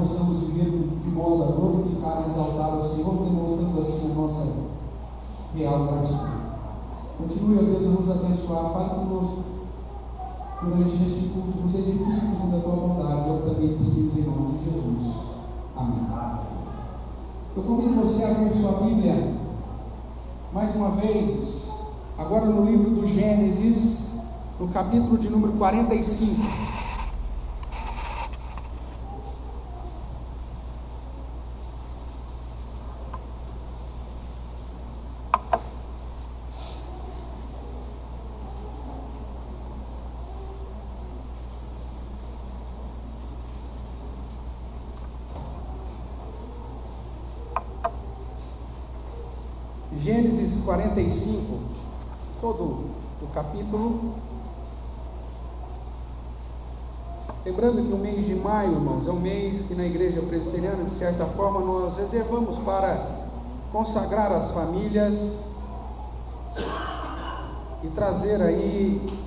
possamos viver de modo a glorificar e exaltar o Senhor, demonstrando assim a nossa real gratidão. Continue, ó Deus, a nos abençoar, fale conosco durante este culto, nos edifique segundo a tua bondade, eu também pedimos em nome de Jesus. Amém. Eu convido você a abrir sua Bíblia, mais uma vez, agora no livro do Gênesis, no capítulo de número 45. Gênesis 45, todo o capítulo. Lembrando que o mês de maio, irmãos, é um mês que na igreja presbiteriana, de certa forma, nós reservamos para consagrar as famílias e trazer aí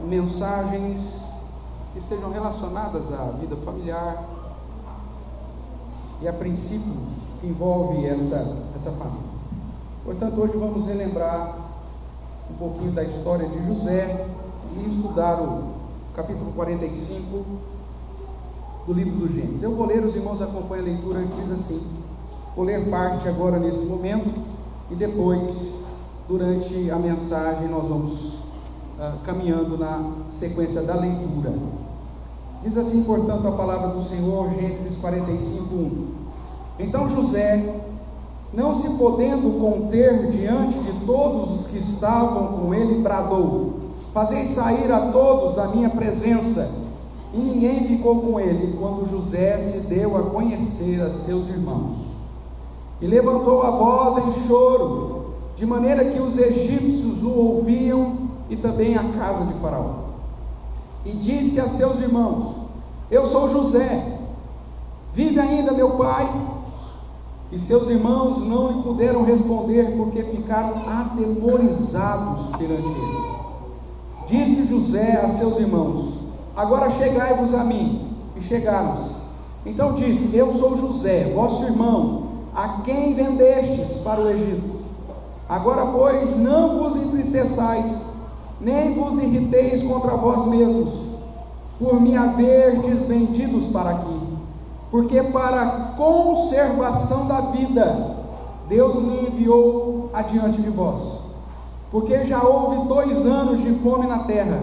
mensagens que sejam relacionadas à vida familiar e a princípios que envolvem essa família. Portanto, hoje vamos relembrar um pouquinho da história de José e estudar o capítulo 45 do livro do Gênesis. Eu vou ler, os irmãos acompanham a leitura, que diz assim. Vou ler parte agora nesse momento e depois, durante a mensagem, nós vamos caminhando na sequência da leitura. Diz assim, portanto, a palavra do Senhor, Gênesis 45, 1. Então José, não se podendo conter diante de todos os que estavam com ele, bradou: fazei sair a todos da minha presença. E ninguém ficou com ele quando José se deu a conhecer a seus irmãos. E levantou a voz em choro, de maneira que os egípcios o ouviam, e também a casa de Faraó. E disse a seus irmãos: eu sou José, vive ainda meu pai? E seus irmãos não lhe puderam responder, porque ficaram atemorizados perante ele. Disse José a seus irmãos: agora chegai-vos a mim. E chegaram-se. Então disse: eu sou José, vosso irmão, a quem vendestes para o Egito. Agora, pois, não vos entristeçais, nem vos irriteis contra vós mesmos, por me haverdes vendidos para aqui. Porque para a conservação da vida, Deus me enviou adiante de vós. Porque já houve 2 anos de fome na terra,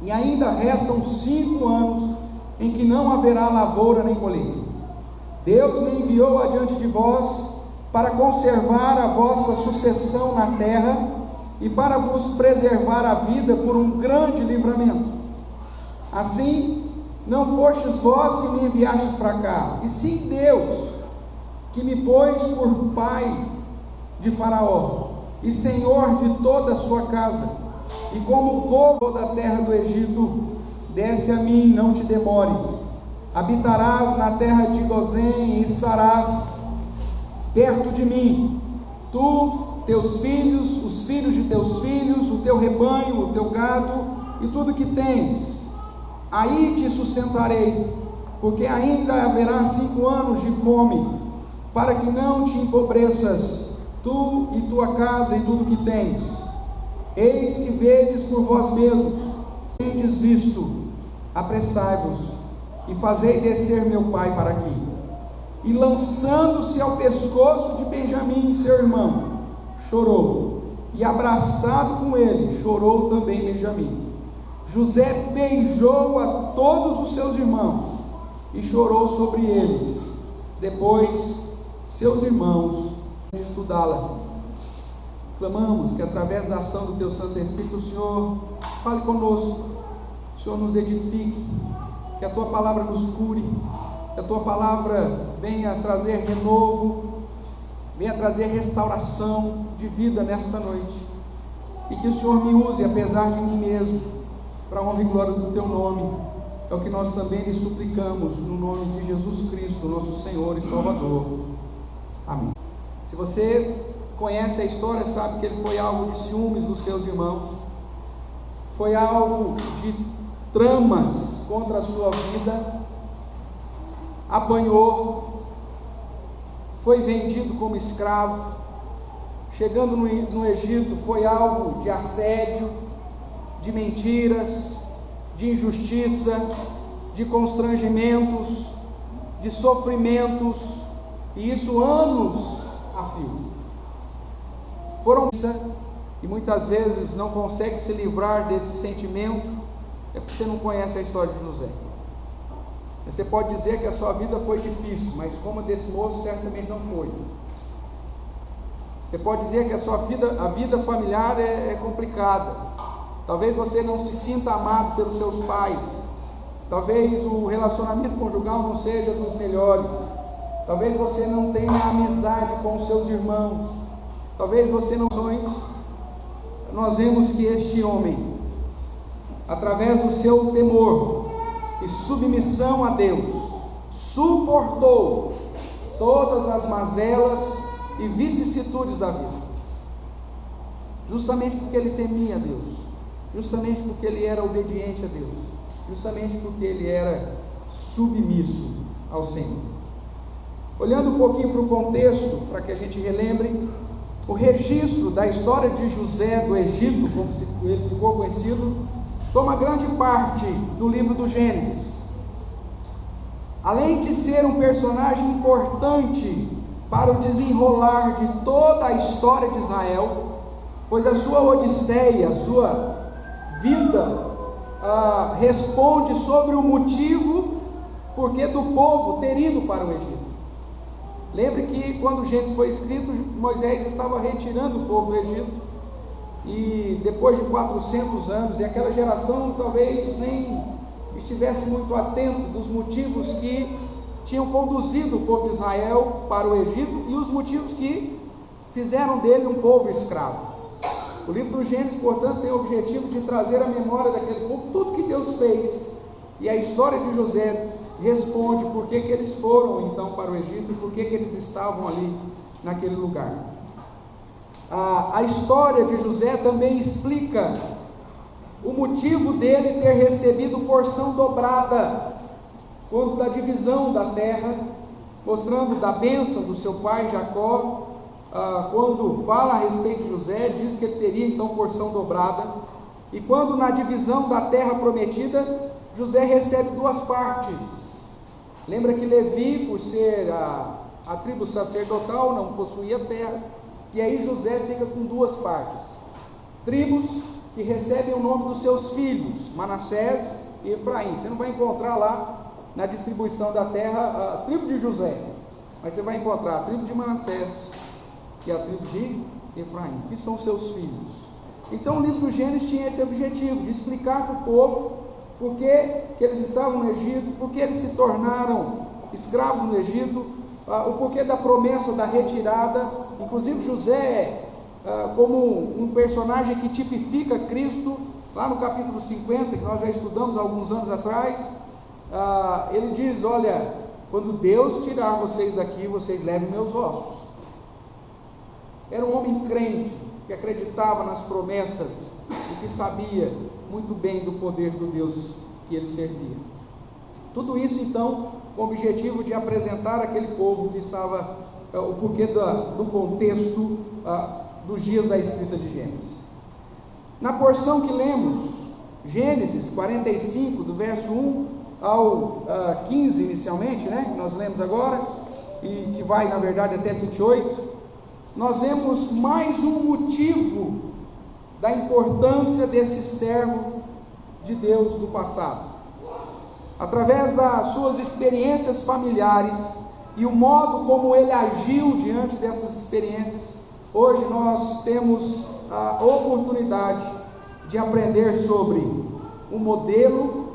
e ainda restam 5 anos em que não haverá lavoura nem colheita. Deus me enviou adiante de vós para conservar a vossa sucessão na terra e para vos preservar a vida por um grande livramento. Assim, não fostes vós que me enviastes para cá, e sim Deus, que me pôs por pai de Faraó, e senhor de toda a sua casa. E como o povo da terra do Egito, desce a mim, não te demores. Habitarás na terra de Gozém, e estarás perto de mim, tu, teus filhos, os filhos de teus filhos, o teu rebanho, o teu gado, e tudo que tens. Aí te sustentarei, porque ainda haverá 5 anos de fome, para que não te empobreças, tu e tua casa e tudo que tens. Eis que vedes por vós mesmos, tendes visto, apressai-vos, e fazei descer meu pai para aqui. E lançando-se ao pescoço de Benjamim, seu irmão, chorou, e abraçado com ele, chorou também Benjamim. José beijou a todos os seus irmãos e chorou sobre eles. Depois, seus irmãos estudá-la. Clamamos que através da ação do teu Santo Espírito, o Senhor fale conosco, o Senhor nos edifique, que a tua palavra nos cure, que a tua palavra venha trazer renovo, venha trazer restauração de vida nesta noite, e que o Senhor me use apesar de mim mesmo, para a honra e glória do teu nome. É o que nós também lhe suplicamos, no nome de Jesus Cristo, nosso Senhor e Salvador. Amém. Se você conhece a história, sabe que ele foi alvo de ciúmes dos seus irmãos, foi alvo de tramas contra a sua vida, apanhou, foi vendido como escravo, chegando no Egito foi alvo de assédio, de mentiras, de injustiça, de constrangimentos, de sofrimentos, e isso anos a fio. E muitas vezes não consegue se livrar desse sentimento, é porque você não conhece a história de José. Você pode dizer que a sua vida foi difícil, mas como a desse moço certamente não foi. Você pode dizer que a vida familiar é complicada. Talvez você não se sinta amado pelos seus pais. Talvez o relacionamento conjugal não seja dos melhores. Talvez você não tenha amizade com os seus irmãos. Talvez você não sonhe. Nós vemos que este homem, através do seu temor e submissão a Deus, suportou todas as mazelas e vicissitudes da vida, justamente porque ele temia a Deus, justamente porque ele era obediente a Deus, justamente porque ele era submisso ao Senhor. Olhando um pouquinho para o contexto, para que a gente relembre, o registro da história de José do Egito, como ele ficou conhecido, toma grande parte do livro do Gênesis. Além de ser um personagem importante para o desenrolar de toda a história de Israel, pois a sua odisseia, a sua vida, responde sobre o motivo porque do povo ter ido para o Egito. Lembre que quando o Gênesis foi escrito, Moisés estava retirando o povo do Egito, e depois de 400 anos, e aquela geração talvez nem estivesse muito atento dos motivos que tinham conduzido o povo de Israel para o Egito e os motivos que fizeram dele um povo escravo. O livro do Gênesis, portanto, tem o objetivo de trazer à memória daquele povo tudo que Deus fez, e a história de José responde por que eles foram então para o Egito e por que eles estavam ali naquele lugar. A história de José também explica o motivo dele ter recebido porção dobrada quando da divisão da terra, mostrando da bênção do seu pai Jacó. Quando fala a respeito de José, diz que ele teria então porção dobrada, e quando na divisão da terra prometida, José recebe duas partes. Lembra que Levi, por ser a tribo sacerdotal, não possuía terras, e aí José fica com duas partes, tribos que recebem o nome dos seus filhos, Manassés e Efraim. Você não vai encontrar lá na distribuição da terra a tribo de José, mas você vai encontrar a tribo de Manassés e a tribo de Efraim, que são seus filhos. Então o livro do Gênesis tinha esse objetivo, de explicar para o povo por que eles estavam no Egito, por que eles se tornaram escravos no Egito, o porquê da promessa da retirada. Inclusive José, como um personagem que tipifica Cristo, lá no capítulo 50, que nós já estudamos há alguns anos atrás, ele diz: olha, quando Deus tirar vocês daqui, vocês levem meus ossos. Era um homem crente, que acreditava nas promessas e que sabia muito bem do poder do Deus que ele servia. Tudo isso então com o objetivo de apresentar aquele povo que estava, o porquê do contexto dos dias da escrita de Gênesis. Na porção que lemos, Gênesis 45, do verso 1 ao 15 inicialmente, né, que nós lemos agora, e que vai na verdade até 28, nós vemos mais um motivo da importância desse servo de Deus do passado. Através das suas experiências familiares e o modo como ele agiu diante dessas experiências, hoje nós temos a oportunidade de aprender sobre um modelo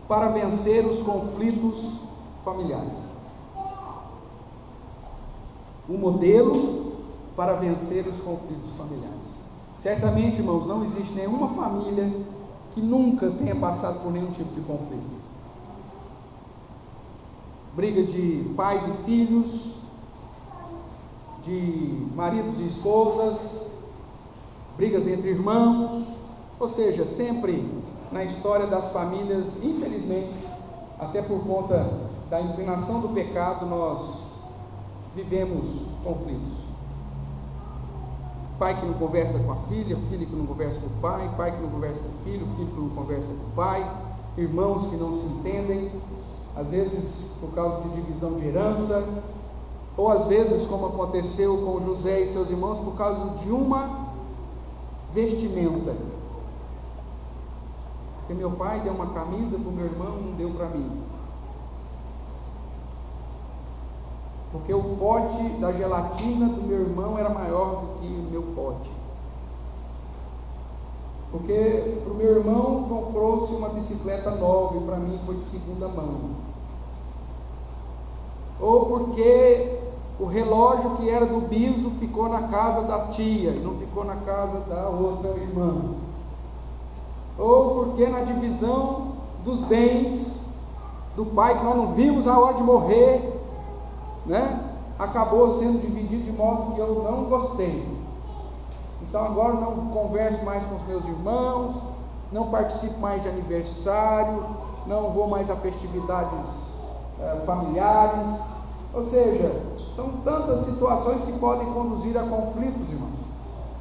para vencer os conflitos familiares. Um modelo para vencer os conflitos familiares. Certamente, irmãos, não existe nenhuma família que nunca tenha passado por nenhum tipo de conflito. Briga de pais e filhos, de maridos e esposas, brigas entre irmãos, ou seja, sempre na história das famílias, infelizmente, até por conta da inclinação do pecado, nós vivemos conflitos. Pai que não conversa com a filha, filho que não conversa com o pai, pai que não conversa com o filho que não conversa com o pai, irmãos que não se entendem, às vezes por causa de divisão de herança, ou às vezes, como aconteceu com José e seus irmãos, por causa de uma vestimenta. Porque meu pai deu uma camisa para o meu irmão, não deu para mim. Porque o pote da gelatina do meu irmão era maior do que o meu pote. Porque para o meu irmão comprou-se uma bicicleta nova e para mim foi de segunda mão. Ou porque o relógio que era do biso ficou na casa da tia e não ficou na casa da outra irmã. Ou porque na divisão dos bens do pai, que nós não vimos a hora de morrer, acabou sendo dividido de modo que eu não gostei. Então agora não converso mais com os meus irmãos, não participo mais de aniversário, não vou mais a festividades familiares. Ou seja, são tantas situações que podem conduzir a conflitos, irmãos.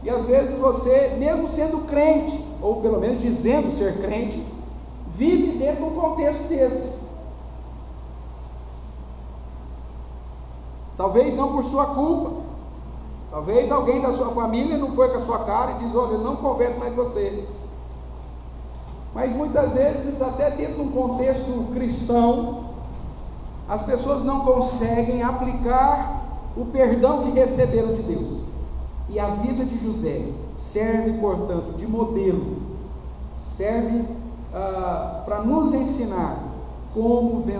E às vezes você, mesmo sendo crente, ou pelo menos dizendo ser crente, vive dentro de um contexto desse. Talvez não por sua culpa, talvez alguém da sua família não foi com a sua cara e diz: olha, eu não converso mais com você. Mas muitas vezes, até dentro de um contexto cristão, as pessoas não conseguem aplicar o perdão que receberam de Deus. E a vida de José serve, portanto, de modelo, serve para nos ensinar como vencer.